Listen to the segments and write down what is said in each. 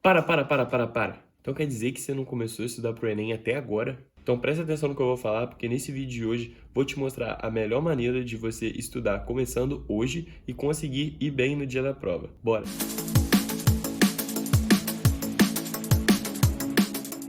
Para. Então quer dizer que você não começou a estudar pro Enem até agora? Então presta atenção no que eu vou falar, porque nesse vídeo de hoje vou te mostrar a melhor maneira de você estudar começando hoje e conseguir ir bem no dia da prova. Bora!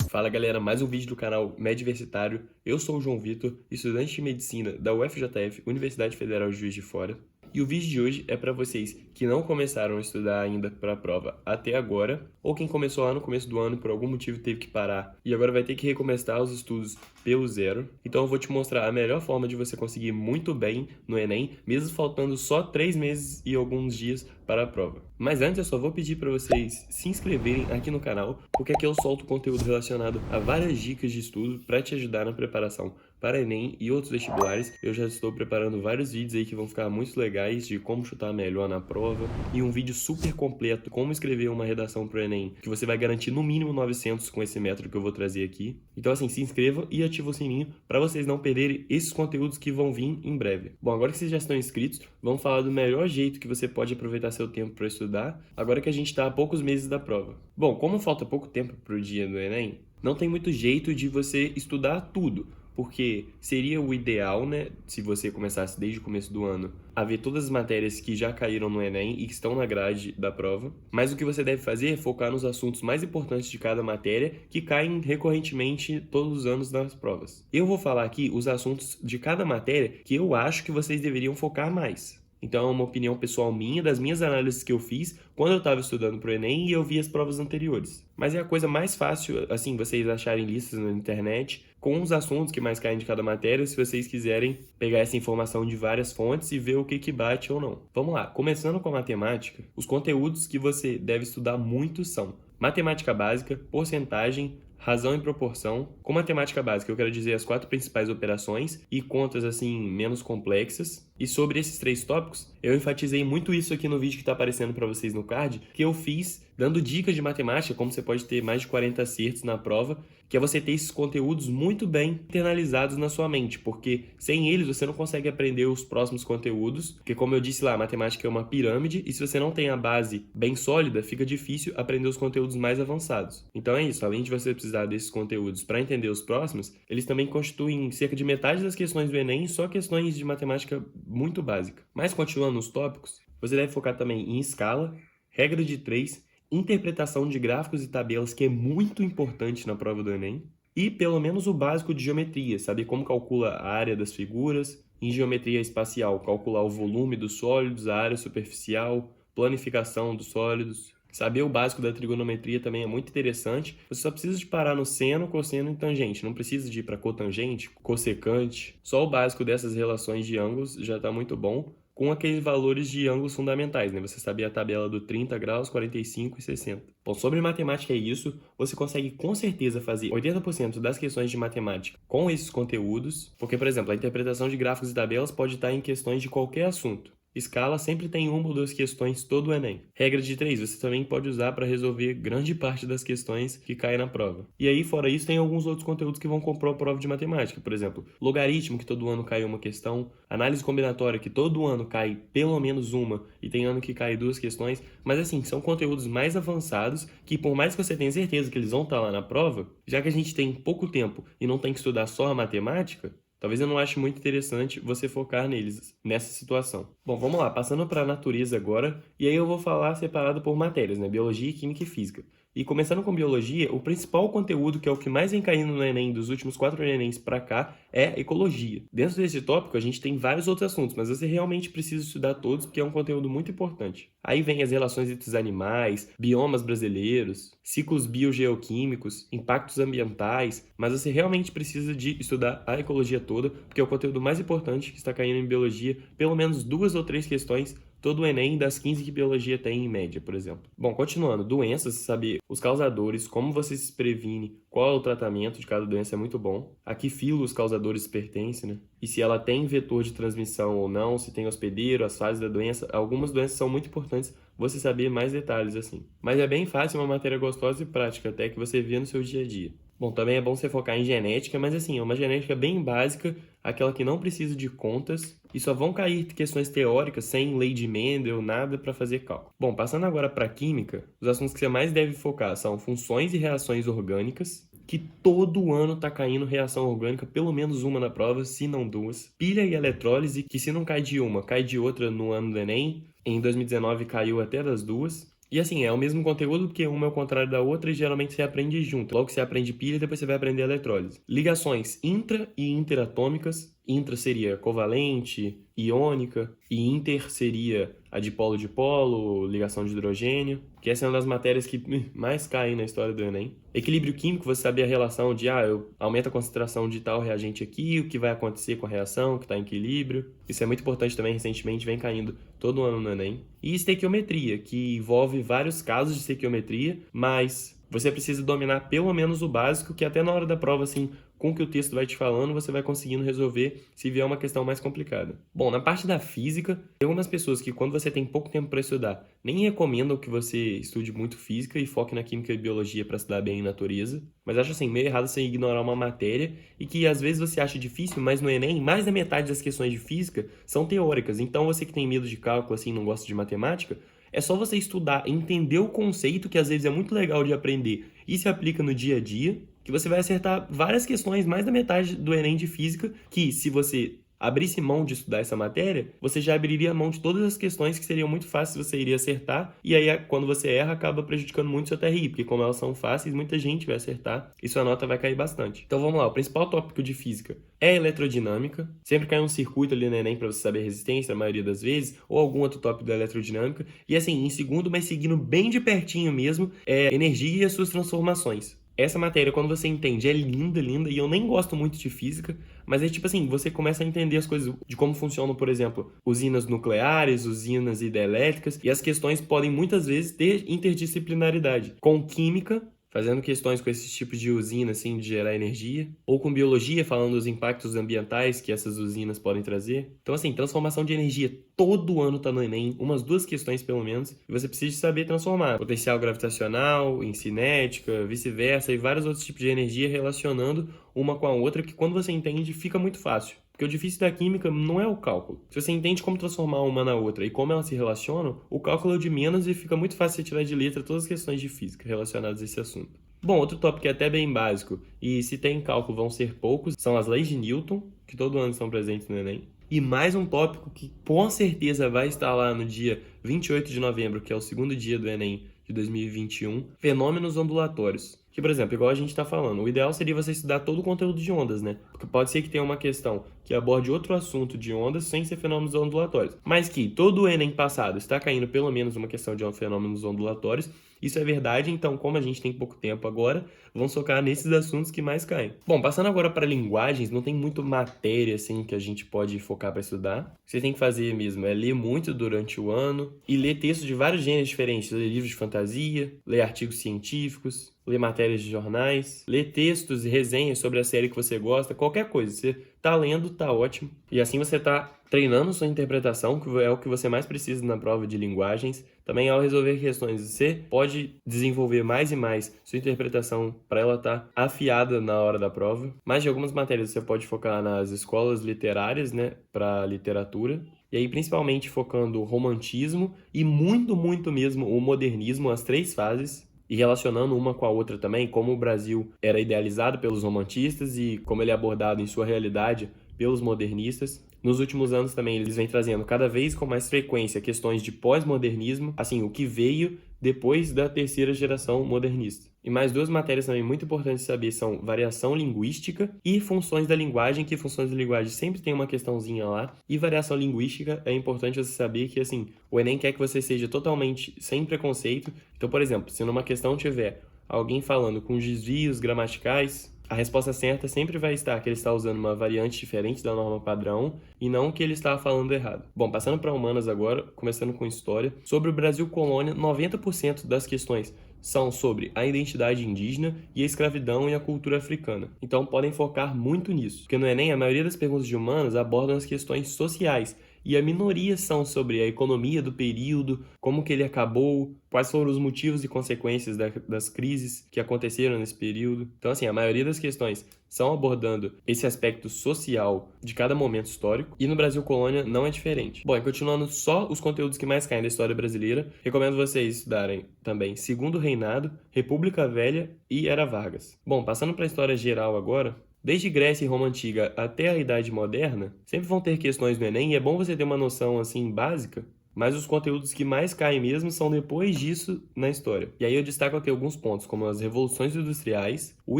Fala galera, mais um vídeo do canal Medversitário. Eu sou o João Vitor, estudante de Medicina da UFJF, Universidade Federal de Juiz de Fora. E o vídeo de hoje é para vocês que não começaram a estudar ainda para a prova até agora, ou quem começou lá no começo do ano e por algum motivo teve que parar e agora vai ter que recomeçar os estudos pelo zero. Então eu vou te mostrar a melhor forma de você conseguir muito bem no Enem, mesmo faltando só 3 meses e alguns dias para a prova. Mas antes eu só vou pedir para vocês se inscreverem aqui no canal, porque aqui eu solto conteúdo relacionado a várias dicas de estudo para te ajudar na preparação para Enem e outros vestibulares. Eu já estou preparando vários vídeos aí que vão ficar muito legais de como chutar melhor na prova e um vídeo super completo como escrever uma redação para o Enem, que você vai garantir no mínimo 900 com esse método que eu vou trazer aqui. Então assim, se inscreva e ativa o sininho para vocês não perderem esses conteúdos que vão vir em breve. Bom, agora que vocês já estão inscritos, vamos falar do melhor jeito que você pode aproveitar seu tempo para estudar, agora que a gente está a poucos meses da prova. Bom, como falta pouco tempo para o dia do Enem, não tem muito jeito de você estudar tudo, porque seria o ideal, né, se você começasse desde o começo do ano, a ver todas as matérias que já caíram no Enem e que estão na grade da prova. Mas o que você deve fazer é focar nos assuntos mais importantes de cada matéria que caem recorrentemente todos os anos nas provas. Eu vou falar aqui os assuntos de cada matéria que eu acho que vocês deveriam focar mais. Então é uma opinião pessoal minha, das minhas análises que eu fiz quando eu estava estudando para o Enem e eu vi as provas anteriores. Mas é a coisa mais fácil, assim, vocês acharem listas na internet com os assuntos que mais caem de cada matéria, se vocês quiserem pegar essa informação de várias fontes e ver o que bate ou não. Vamos lá, começando com a matemática, os conteúdos que você deve estudar muito são matemática básica, porcentagem, razão e proporção. Com matemática básica, eu quero dizer as 4 principais operações e contas assim menos complexas. E sobre esses 3 tópicos, eu enfatizei muito isso aqui no vídeo que está aparecendo para vocês no card, que eu fiz dando dicas de matemática, como você pode ter mais de 40 acertos na prova, que é você ter esses conteúdos muito bem internalizados na sua mente, porque sem eles você não consegue aprender os próximos conteúdos, porque como eu disse lá, a matemática é uma pirâmide, e se você não tem a base bem sólida, fica difícil aprender os conteúdos mais avançados. Então é isso, além de você precisar desses conteúdos para entender os próximos, eles também constituem cerca de metade das questões do Enem, só questões de matemática muito básica. Mas continuando nos tópicos, você deve focar também em escala, regra de 3, interpretação de gráficos e tabelas, que é muito importante na prova do Enem, e pelo menos o básico de geometria, saber como calcula a área das figuras, em geometria espacial, calcular o volume dos sólidos, a área superficial, planificação dos sólidos. Saber o básico da trigonometria também é muito interessante. Você só precisa de parar no seno, cosseno e tangente. Não precisa de ir para cotangente, cossecante. Só o básico dessas relações de ângulos já está muito bom, com aqueles valores de ângulos fundamentais, né? Você sabia a tabela do 30 graus, 45 e 60. Bom, sobre matemática é isso. Você consegue com certeza fazer 80% das questões de matemática com esses conteúdos, porque, por exemplo, a interpretação de gráficos e tabelas pode estar em questões de qualquer assunto. Escala sempre tem uma ou duas questões todo o Enem. Regra de 3, você também pode usar para resolver grande parte das questões que caem na prova. E aí, fora isso, tem alguns outros conteúdos que vão compor a prova de matemática. Por exemplo, logaritmo, que todo ano cai uma questão. Análise combinatória, que todo ano cai pelo menos uma. E tem ano que cai 2 questões. Mas assim, são conteúdos mais avançados que, por mais que você tenha certeza que eles vão estar lá na prova, já que a gente tem pouco tempo e não tem que estudar só a matemática, talvez eu não ache muito interessante você focar neles nessa situação. Bom, vamos lá, passando para a natureza agora, e aí eu vou falar separado por matérias, né? Biologia, química e física. E começando com biologia, o principal conteúdo, que é o que mais vem caindo no Enem dos últimos 4 Enems para cá, é ecologia. Dentro desse tópico, a gente tem vários outros assuntos, mas você realmente precisa estudar todos, porque é um conteúdo muito importante. Aí vem as relações entre os animais, biomas brasileiros, ciclos biogeoquímicos, impactos ambientais, mas você realmente precisa de estudar a ecologia toda, porque é o conteúdo mais importante que está caindo em biologia, pelo menos 2 ou 3 questões todo o Enem das 15 que biologia tem em média, por exemplo. Bom, continuando, doenças, saber os causadores, como você se previne, qual é o tratamento de cada doença é muito bom. A que filo os causadores pertencem, né? E se ela tem vetor de transmissão ou não, se tem hospedeiro, as fases da doença. Algumas doenças são muito importantes você saber mais detalhes assim. Mas é bem fácil, uma matéria gostosa e prática até que você vê no seu dia a dia. Bom, também é bom você focar em genética, mas assim, é uma genética bem básica, aquela que não precisa de contas e só vão cair questões teóricas sem lei de Mendel, nada para fazer cálculo. Bom, passando agora para química, os assuntos que você mais deve focar são funções e reações orgânicas, que todo ano tá caindo reação orgânica, pelo menos uma na prova, se não duas. Pilha e eletrólise, que se não cai de uma, cai de outra no ano do Enem. Em 2019 caiu até das duas. E assim, é o mesmo conteúdo, porque uma é o contrário da outra e geralmente você aprende junto. Logo você aprende pilha e depois você vai aprender eletrólise. Ligações intra e interatômicas. Intra seria covalente, iônica, e inter seria a dipolo-dipolo, ligação de hidrogênio, que essa é uma das matérias que mais caem na história do Enem. Equilíbrio químico, você saber a relação de, eu aumento a concentração de tal reagente aqui, o que vai acontecer com a reação, que está em equilíbrio. Isso é muito importante também, recentemente vem caindo todo ano no Enem. E estequiometria, que envolve vários casos de estequiometria, mas você precisa dominar pelo menos o básico, que até na hora da prova, assim, com o que o texto vai te falando, você vai conseguindo resolver se vier uma questão mais complicada. Bom, na parte da física, tem algumas pessoas que quando você tem pouco tempo para estudar, nem recomendam que você estude muito física e foque na química e biologia para estudar bem em natureza, mas acho assim, meio errado você ignorar uma matéria e que às vezes você acha difícil, mas no Enem, mais da metade das questões de física são teóricas. Então você que tem medo de cálculo, assim, não gosta de matemática, é só você estudar, entender o conceito, que às vezes é muito legal de aprender e se aplica no dia a dia, que você vai acertar várias questões, mais da metade do Enem de física, que se você abrisse mão de estudar essa matéria, você já abriria mão de todas as questões que seriam muito fáceis, você iria acertar, e aí quando você erra, acaba prejudicando muito o seu TRI, porque como elas são fáceis, muita gente vai acertar e sua nota vai cair bastante. Então vamos lá, o principal tópico de física é eletrodinâmica, sempre cai um circuito ali no Enem para você saber resistência, a maioria das vezes, ou algum outro tópico da eletrodinâmica, e assim, em segundo, mas seguindo bem de pertinho mesmo, é energia e as suas transformações. Essa matéria, quando você entende, é linda, linda, e eu nem gosto muito de física, mas é tipo assim, você começa a entender as coisas de como funcionam, por exemplo, usinas nucleares, usinas hidrelétricas, e as questões podem muitas vezes ter interdisciplinaridade. Com química, fazendo questões com esses tipos de usina, assim, de gerar energia, ou com biologia, falando dos impactos ambientais que essas usinas podem trazer. Então, assim, transformação de energia todo ano tá no Enem, umas 2 questões pelo menos, e você precisa saber transformar. Potencial gravitacional, em cinética, vice-versa, e vários outros tipos de energia relacionando uma com a outra, que quando você entende, fica muito fácil. Porque o difícil da química não é o cálculo. Se você entende como transformar uma na outra e como elas se relacionam, o cálculo é o de menos e fica muito fácil você tirar de letra todas as questões de física relacionadas a esse assunto. Bom, outro tópico que é até bem básico, e se tem cálculo vão ser poucos, são as leis de Newton, que todo ano estão presentes no Enem. E mais um tópico que com certeza vai estar lá no dia 28 de novembro, que é o segundo dia do Enem de 2021, fenômenos ondulatórios. Que, por exemplo, igual a gente está falando, o ideal seria você estudar todo o conteúdo de ondas, né? Porque pode ser que tenha uma questão que aborde outro assunto de ondas sem ser fenômenos ondulatórios. Mas que todo o Enem passado está caindo pelo menos uma questão de fenômenos ondulatórios. Isso é verdade, então como a gente tem pouco tempo agora, vamos focar nesses assuntos que mais caem. Bom, passando agora para linguagens, não tem muito matéria assim que a gente pode focar para estudar. O que você tem que fazer mesmo é ler muito durante o ano e ler textos de vários gêneros diferentes, ler livros de fantasia, ler artigos científicos, ler matérias de jornais, ler textos e resenhas sobre a série que você gosta, qualquer coisa. Você tá lendo, tá ótimo. E assim você tá treinando sua interpretação, que é o que você mais precisa na prova de linguagens. Também ao resolver questões, você pode desenvolver mais e mais sua interpretação para ela estar afiada na hora da prova. Mas de algumas matérias você pode focar nas escolas literárias, né, para literatura. E aí, principalmente focando o romantismo e muito, muito mesmo o modernismo, as 3 fases. E relacionando uma com a outra também, como o Brasil era idealizado pelos romantistas e como ele é abordado em sua realidade pelos modernistas. Nos últimos anos também eles vêm trazendo cada vez com mais frequência questões de pós-modernismo, assim, o que veio depois da terceira geração modernista. E mais 2 matérias também muito importantes de saber são variação linguística e funções da linguagem, que funções da linguagem sempre tem uma questãozinha lá. E variação linguística é importante você saber que, assim, o Enem quer que você seja totalmente sem preconceito. Então, por exemplo, se numa questão tiver alguém falando com desvios gramaticais, a resposta certa sempre vai estar que ele está usando uma variante diferente da norma padrão e não que ele está falando errado. Bom, passando para humanas agora, começando com história. Sobre o Brasil colônia, 90% das questões são sobre a identidade indígena e a escravidão e a cultura africana. Então podem focar muito nisso, porque no Enem a maioria das perguntas de humanas abordam as questões sociais e a minoria são sobre a economia do período, como que ele acabou, quais foram os motivos e consequências das crises que aconteceram nesse período. Então, assim, a maioria das questões são abordando esse aspecto social de cada momento histórico, e no Brasil Colônia não é diferente. Bom, e continuando só os conteúdos que mais caem da história brasileira, recomendo vocês estudarem também Segundo Reinado, República Velha e Era Vargas. Bom, passando para a história geral agora, desde Grécia e Roma Antiga até a Idade Moderna, sempre vão ter questões no Enem e é bom você ter uma noção assim básica, mas os conteúdos que mais caem mesmo são depois disso na história. E aí eu destaco aqui alguns pontos, como as revoluções industriais, o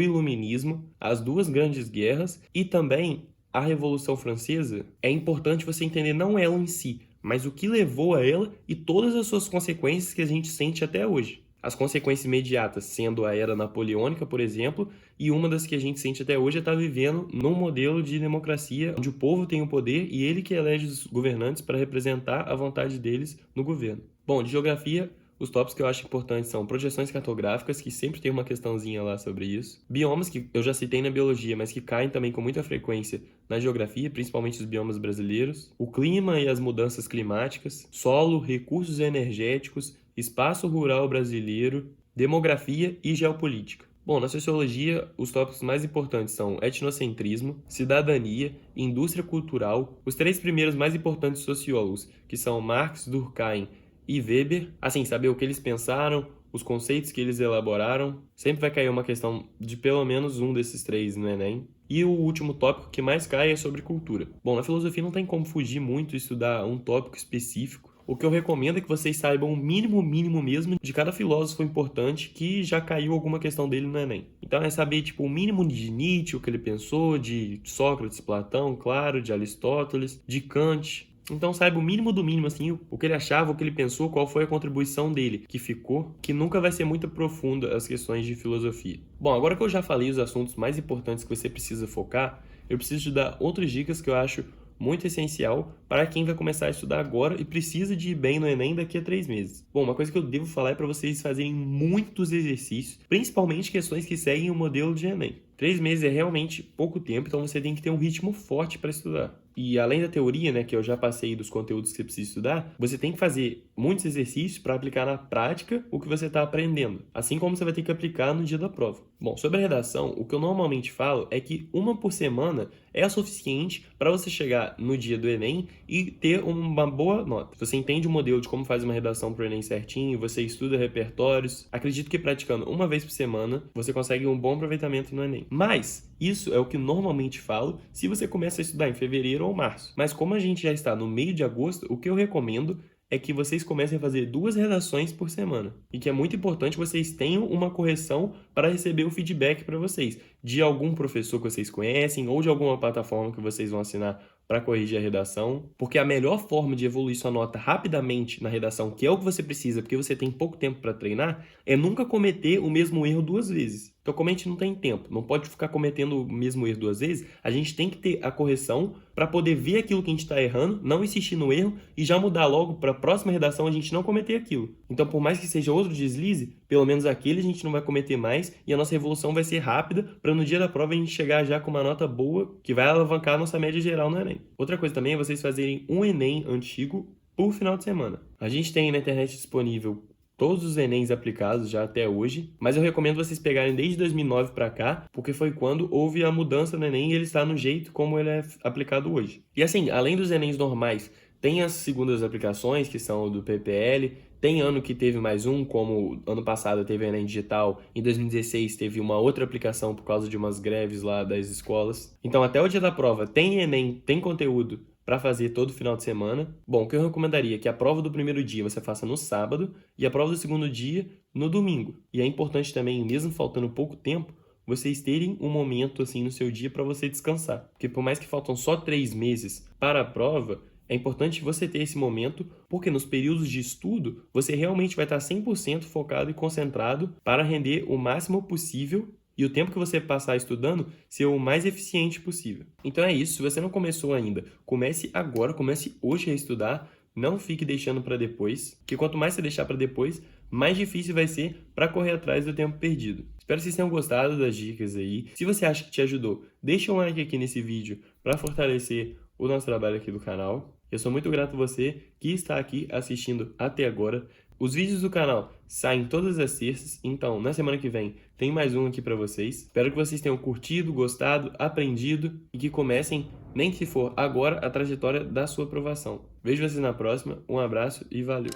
iluminismo, as duas grandes guerras e também a Revolução Francesa. É importante você entender não ela em si, mas o que levou a ela e todas as suas consequências que a gente sente até hoje. As consequências imediatas sendo a era napoleônica, por exemplo, e uma das que a gente sente até hoje é estar vivendo num modelo de democracia onde o povo tem o poder e ele que elege os governantes para representar a vontade deles no governo. Bom, de geografia, os tópicos que eu acho importantes são projeções cartográficas, que sempre tem uma questãozinha lá sobre isso. Biomas, que eu já citei na biologia, mas que caem também com muita frequência na geografia, principalmente os biomas brasileiros. O clima e as mudanças climáticas. Solo, recursos energéticos, espaço rural brasileiro, demografia e geopolítica. Bom, na sociologia, os tópicos mais importantes são etnocentrismo, cidadania, indústria cultural, os três primeiros mais importantes sociólogos, que são Marx, Durkheim e Weber, assim, saber o que eles pensaram, os conceitos que eles elaboraram. Sempre vai cair uma questão de pelo menos um desses três no Enem. E o último tópico que mais cai é sobre cultura. Bom, na filosofia não tem como fugir muito e estudar um tópico específico. O que eu recomendo é que vocês saibam o mínimo mesmo de cada filósofo importante que já caiu alguma questão dele no Enem. Então é saber tipo o mínimo de Nietzsche, o que ele pensou, de Sócrates, Platão, claro, de Aristóteles, de Kant. Então saiba o mínimo do mínimo, assim, o que ele achava, o que ele pensou, qual foi a contribuição dele que ficou, que nunca vai ser muito profunda as questões de filosofia. Bom, agora que eu já falei os assuntos mais importantes que você precisa focar, eu preciso te dar outras dicas que eu acho muito essencial para quem vai começar a estudar agora e precisa de ir bem no Enem daqui a 3 meses. Bom, uma coisa que eu devo falar é para vocês fazerem muitos exercícios, principalmente questões que seguem o modelo de Enem. 3 meses é realmente pouco tempo, então você tem que ter um ritmo forte para estudar. E além da teoria, né, que eu já passei dos conteúdos que você precisa estudar, você tem que fazer muitos exercícios para aplicar na prática o que você está aprendendo, assim como você vai ter que aplicar no dia da prova. Bom, sobre a redação, o que eu normalmente falo é que uma por semana é suficiente para você chegar no dia do Enem e ter uma boa nota. Você entende o modelo de como faz uma redação para o Enem certinho, você estuda repertórios, acredito que praticando uma vez por semana, você consegue um bom aproveitamento no Enem. Mas isso é o que normalmente falo se você começa a estudar em fevereiro ou março. Mas como a gente já está no meio de agosto, o que eu recomendo é que vocês comecem a fazer 2 redações por semana. E que é muito importante vocês tenham uma correção para receber o feedback para vocês, de algum professor que vocês conhecem ou de alguma plataforma que vocês vão assinar para corrigir a redação, porque a melhor forma de evoluir sua nota rapidamente na redação, que é o que você precisa, porque você tem pouco tempo para treinar, é nunca cometer o mesmo erro 2 vezes. Então, como a gente não tem tempo, não pode ficar cometendo o mesmo erro 2 vezes, a gente tem que ter a correção para poder ver aquilo que a gente está errando, não insistir no erro e já mudar logo para a próxima redação a gente não cometer aquilo. Então, por mais que seja outro deslize, pelo menos aquele a gente não vai cometer mais e a nossa evolução vai ser rápida para no dia da prova a gente chegar já com uma nota boa que vai alavancar a nossa média geral no Enem. Outra coisa também é vocês fazerem um Enem antigo por final de semana. A gente tem na internet disponível todos os Enems aplicados já até hoje, mas eu recomendo vocês pegarem desde 2009 para cá, porque foi quando houve a mudança no Enem e ele está no jeito como ele é aplicado hoje. E assim, além dos Enems normais, tem as segundas aplicações, que são o do PPL, tem ano que teve mais um, como ano passado teve o Enem Digital, em 2016 teve uma outra aplicação por causa de umas greves lá das escolas. Então até o dia da prova tem Enem, tem conteúdo para fazer todo final de semana. Bom, o que eu recomendaria é que a prova do primeiro dia você faça no sábado e a prova do segundo dia no domingo. E é importante também, mesmo faltando pouco tempo, vocês terem um momento assim no seu dia para você descansar. Porque por mais que faltam só 3 meses para a prova, é importante você ter esse momento, porque nos períodos de estudo, você realmente vai estar 100% focado e concentrado para render o máximo possível e o tempo que você passar estudando ser o mais eficiente possível. Então é isso, se você não começou ainda, comece agora, comece hoje a estudar, não fique deixando para depois, que quanto mais você deixar para depois, mais difícil vai ser para correr atrás do tempo perdido. Espero que vocês tenham gostado das dicas aí. Se você acha que te ajudou, deixa um like aqui nesse vídeo para fortalecer o nosso trabalho aqui do canal. Eu sou muito grato a você que está aqui assistindo até agora. Os vídeos do canal saem todas as terças, então na semana que vem tem mais um aqui para vocês. Espero que vocês tenham curtido, gostado, aprendido e que comecem, nem que for agora, a trajetória da sua aprovação. Vejo vocês na próxima, um abraço e valeu!